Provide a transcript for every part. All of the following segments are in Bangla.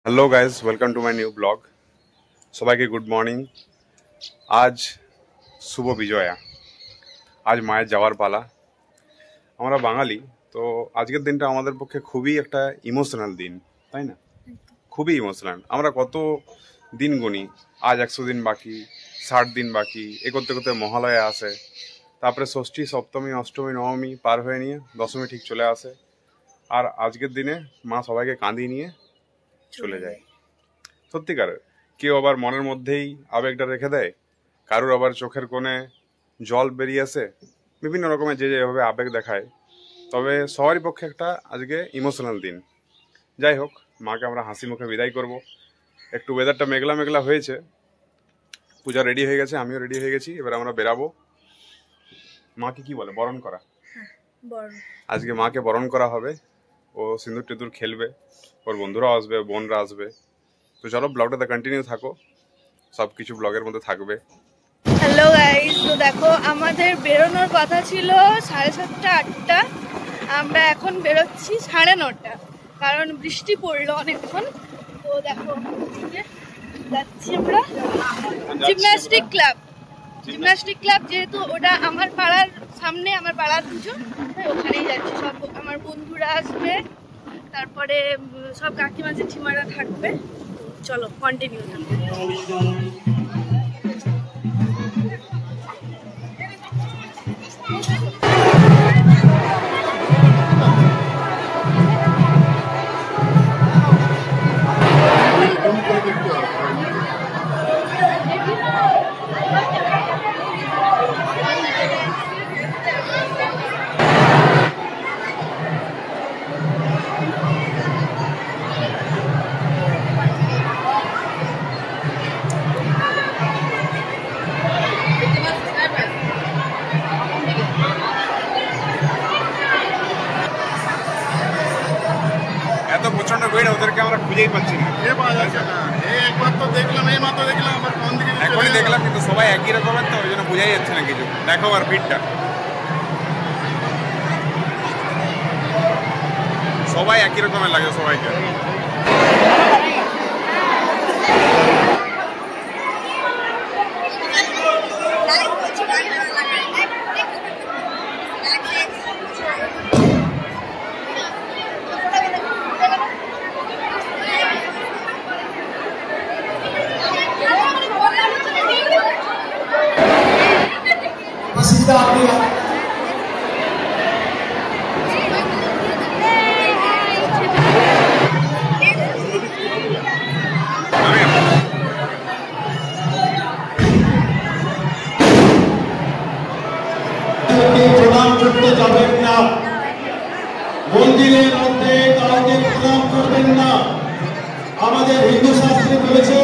Hello guys, welcome to my new blog. সবাইকে গুড মর্নিং। আজ শুভ বিজয়া, আজ মায়ের যাওয়ার পালা। আমরা বাঙালি, তো আজকের দিনটা আমাদের পক্ষে খুবই একটা ইমোশনাল দিন, তাই না? খুবই ইমোশনাল। আমরা কত দিন গুনি, আজ 100 দিন বাকি, 60 দিন বাকি, এ করতে করতে মহালয়া আসে, তারপরে ষষ্ঠী, সপ্তমী, অষ্টমী, নবমী পার হয়ে নিয়ে দশমী ঠিক চলে আসে। আর আজকের দিনে মা সবাইকে কাঁদিয়ে নিয়ে চলে যায়। সত্যিকারের কেউ আবার মনের মধ্যেই আবেগটা রেখে দেয়, কারুর আবার চোখের কোণে জল বেরিয়ে আসে, বিভিন্ন রকমের যে যেভাবে আবেগ দেখায়। তবে সবারই পক্ষে একটা আজকে ইমোশনাল দিন। যাই হোক, মাকে আমরা হাসি মুখে বিদায় করব। একটু ওয়েদারটা মেঘলা মেঘলা হয়েছে, পূজা রেডি হয়ে গেছে, আমিও রেডি হয়ে গেছি, এবার আমরা বেরাবো। মাকে কি বলে বরণ করা, আজকে মাকে বরণ করা হবে। ও সিঁদুর টিঁদুর খেলবে, ওর বন্ধুরাও আসবে, বোনরা আসবে। তো চলো ব্লগটাতে কন্টিনিউ থাকো, সবকিছু ব্লগের মধ্যে থাকবে। হ্যালো গাইস, তো দেখো আমাদের বেরোনোর কথা ছিল 7:30 8টা, আমরা এখন বেরোচ্ছি 9:30, কারণ বৃষ্টি পড়লো অনেকক্ষণ। তো দেখো যাচ্ছি আমরা জিমন্যাস্টিক ক্লাব, যেহেতু ওটা আমার পাড়ার সামনে, আমার পাড়ার পুজো, তাই ওখানেই যাচ্ছি। সব আমার বন্ধুরা আসবে, তারপরে সব কাকিমা জেঠিমারা থাকবে। চলো কন্টিনিউ থাকবে। এত প্রচন্ড ভিড়, ওদেরকে আমরা খুঁজেই পাচ্ছি না। একবার তো দেখলাম, এই মাত্র দেখলাম, আবার কোন দিকে এখনই দেখলাম, কিন্তু সবাই একই রকমের, তো ওই জন্য বোঝাই যাচ্ছে না কিছু। দেখো আর ভিড়টা, সবাই একই রকমের লাগে সবাইকে। প্রণাম করতে যাবেন না, মন্দিরের মধ্যে কাউকে প্রণাম করবেন না। আমাদের হিন্দু শাস্ত্রে বলেছে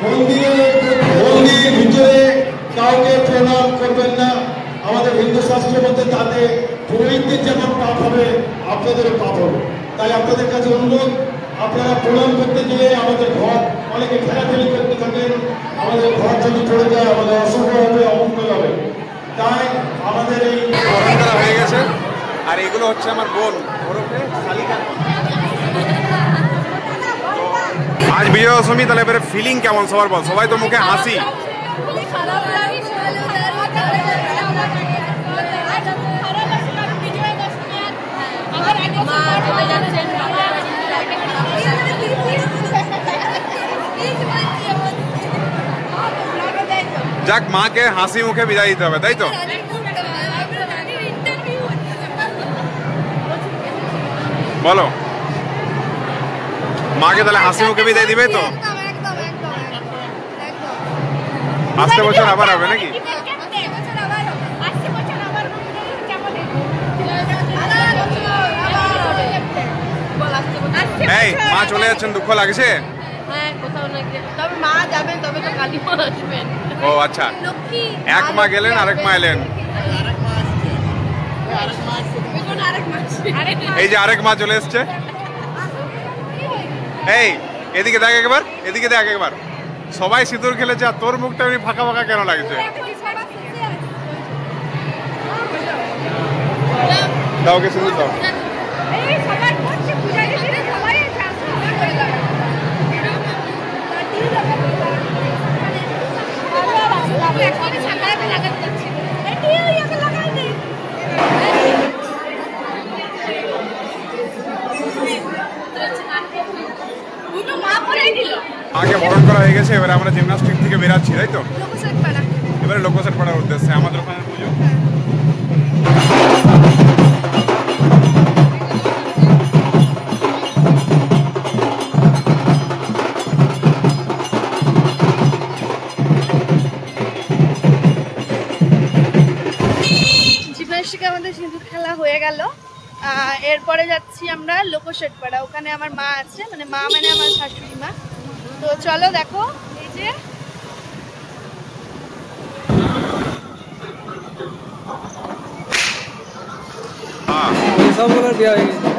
মন্দির ভিতরে কাউকে প্রণাম করবেন না। আমাদের হিন্দু শাস্ত্রের মধ্যে তাতে পুরোহিতদের যেমন পাপ হবে, আপনাদেরও পাপ হবে। তাই আপনাদের কাছে অনুরোধ, আপনারা প্রণাম করতে গিয়ে আমাদের ঘর, অনেকে ঠেলাঠেলি করতে থাকেন, আমাদের ঘর যদি পড়ে যায় আমাদের অশুভ হবে, অমঙ্গল হবে। তাই আমাদের এই হয়ে গেছে। আর এগুলো হচ্ছে আমার বোন, ওরফে শালিকা। আজ বিজয়া দশমী, তাহলে এবারে ফিলিং কেমন সবার বল? সবাই তো মুখে হাসি। যাক, মাকে হাসি মুখে বিদায় দিতে হবে, তাই তো? বলো, মাকে তাহলে হাসি মুখে বিদায় দিবে তো? আসতে বছর আবার হবে নাকি? এই মা চলে যাচ্ছেন, দুঃখ লাগছে? ও আচ্ছা, এক মা গেলেন, আরেক মা এলেন। এই যে আরেক মা চলে এসছে। এই এদিকে দেখ একবার, এদিকে দেখ একবার। সবাই সিঁদুর খেলেছে, আর তোর মুখটা এমনি ফাঁকা ফাঁকা কেন লাগছে? দাও, কে সিঁদুর দাও। আগে বরণ করা হয়ে গেছে, এবারে আমরা জিমনাস্টিক থেকে বেরাচ্ছি, তাই তো? এবারে লোকসাট পাড়ার উদ্দেশ্যে আমাদের ওখানে পুজো। জিমনাস্টিকে আমাদের সিঁদুর খেলা হয়ে গেল। এরপরে যাচ্ছি আমরা লোকসাট পাড়া, ওখানে আমার মা আছে, মানে মা মানে আমার শাশুড়ি মা। তো চলো দেখো, এই যে সবগুলো দেওয়া হয়ে গেছে।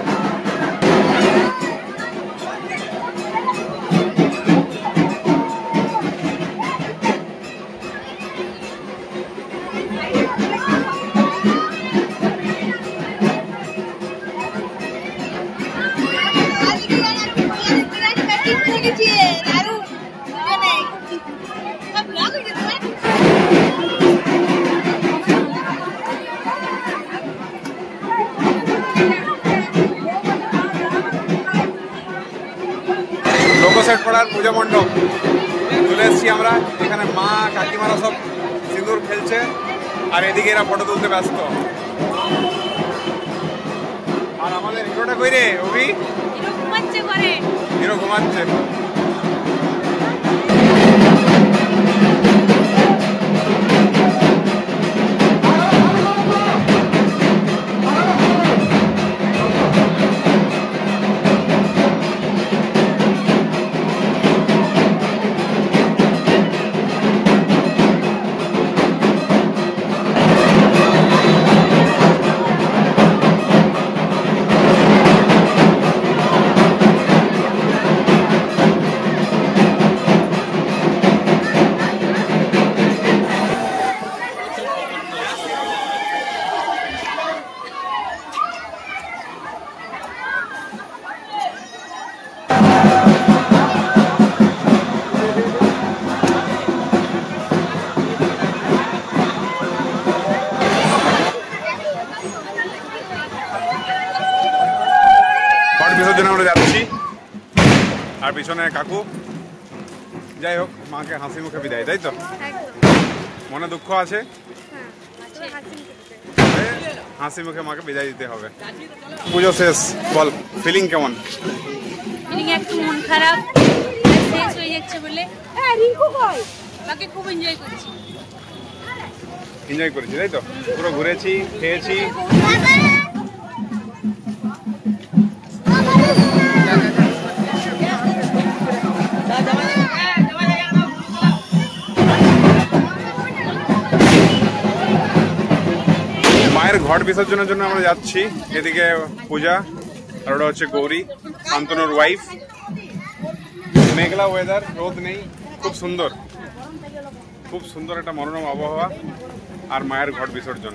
লোকসাট পাড়ার পূজা মণ্ডপ চলে এসেছি আমরা। এখানে মা কাকিমারা সব সিঁদুর খেলছে, আর এদিকে এরা ফটো তুলতে ব্যস্ত। আর আমাদের হিরোটা কই রে? অভি হিরো ঘুমাচ্ছে। বিসর্জনে আমরা যাচ্ছি, আর পিছনে কাকু। যাই হোক, মাকে হাসি মুখে বিদায়, তাই তো? মনে দুঃখ আছে, হাসি মুখে মাকে বিদায় দিতে হবে। পুজো শেষ, বল ফিলিং কেমন? ফিলিং একটু মন খারাপ, শেষ হয়ে যাচ্ছে বলে। রিঙ্কু কই? বাকি খুব এনজয় করছি। এনজয় করেছি, তাই তো? পুরো ঘুরেছি, খেয়েছি। মায়ের ঘট বিসর্জনের জন্য আমরা যাচ্ছি। এদিকে পূজা, আর ওটা হচ্ছে গৌরী, শান্তনুর ওয়াইফ। মেঘলা ওয়েদার, রোদ নেই, খুব সুন্দর, খুব সুন্দর একটা মনোরম আবহাওয়া। আর মায়ের ঘট বিসর্জন।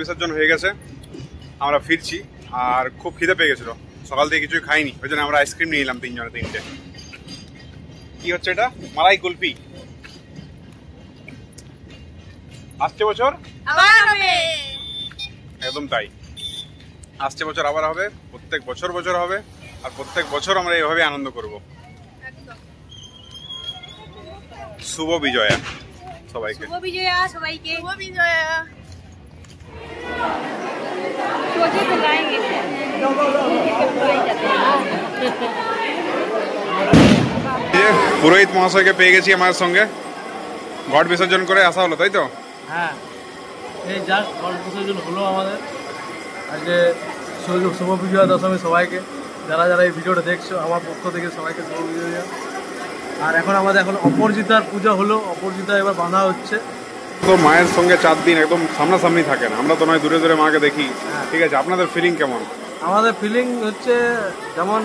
বিসর্জন হয়ে গেছে, আমরা ফিরছি। আর খুব খিদে পেয়ে গেছিলো, সকাল থেকে কিছুই খাইনি, ওই জন্য আমরা আইসক্রিম নিয়ে নিলাম 3 জনে 3টে। কি হচ্ছে এটা? মালাই কুলফি। আসছে বছর আবার হবে, একদম তাই, আসছে বছর আবার হবে, প্রত্যেক বছর বছর হবে, আর প্রত্যেক বছর আমরা এইভাবে আনন্দ করব। শুভ বিজয়া সবাইকে। শুভ বিজয়া সবাইকে। শুভ বিজয়া। পুরোহিত মহাশয়কে পেয়ে গেছি আমাদের সঙ্গে, ঘট বিসর্জন করে আসা হলো, তাই তো? হ্যাঁ, এই জাস্ট ঘট বিসর্জন হলো আমাদের আজকে। শুভ বিজয়া দশমী সবাইকে, যারা যারা এই ভিডিওটা দেখছো আমার পক্ষ থেকে সবাইকে শুভ বিজয়া। আর এখন আমাদের অপরাজিতার পূজা হলো, অপরাজিতা এবার বাঁধা হচ্ছে। তো মায়ের সঙ্গে 4 দিন একদম সামনাসামনি থাকেন, আমরা তো নয় দূরে দূরে মাকে দেখি, ঠিক আছে। আপনাদের ফিলিং কেমন? আমাদের ফিলিং হচ্ছে যেমন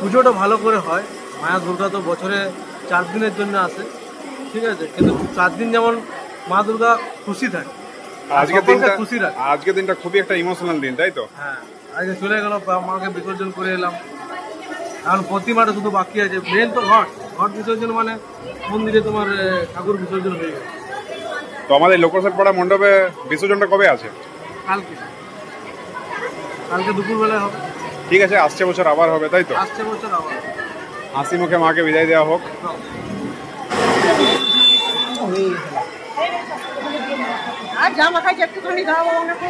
পুজোটা ভালো করে হয়, মায়া দুর্গা তো বছরে 4 দিনের জন্য আসে, ঠিক আছে, কিন্তু 4 দিন যেমন মা দুর্গা খুশি থাকে, আজকের দিনটা খুবই একটা ইমোশনাল দিন, তাই তো? হ্যাঁ, আজকে চলে গেল, মাকে বিসর্জন করে এলাম, এখন প্রতিমাটা শুধু বাকি আছে। মেন তো ঘট বিসর্জন মানে মন্দিরে তোমার ঠাকুর বিসর্জন হয়ে গেছে। তো আমাদের লোকসেট পাড়া মণ্ডপে বিসর্জনটা কবে আছে? কালকে দুপুরবেলায় হবে। ঠিক আছে, আসছে বছর আবার হবে, তাই তো? আসছে বছর আবার হাসি মুখে মাকে বিদায় দেওয়া হোক। আর যা মাথায় একটুখানি দাও আমাকে।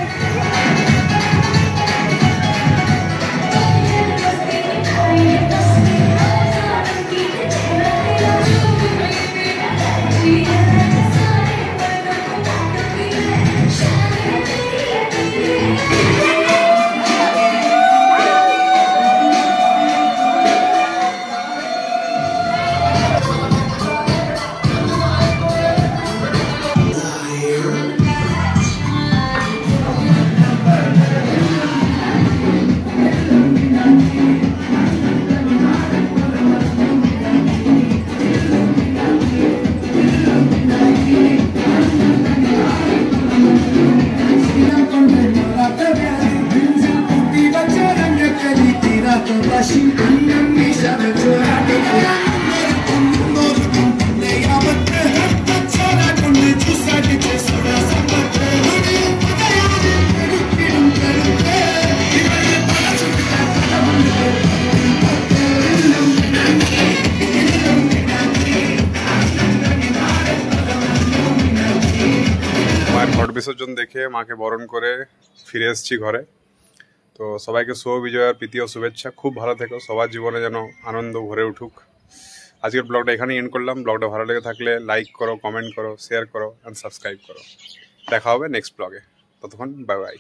ঘট বিসর্জন দেখে মাকে বরণ করে ফিরে এসেছি ঘরে। তো সবাইকে শুভ বিজয়ার প্রীতি ও শুভেচ্ছা। খুব ভালো থেকো, সবার জীবনে যেন আনন্দ ভরে উঠুক। আজকের ব্লগটা এখানেই এন্ড করলাম। ব্লগটা ভালো লেগে থাকলে লাইক করো, কমেন্ট করো, শেয়ার করো অ্যান্ড সাবস্ক্রাইব করো। দেখা হবে নেক্সট ব্লগে, ততক্ষণ বাই বাই।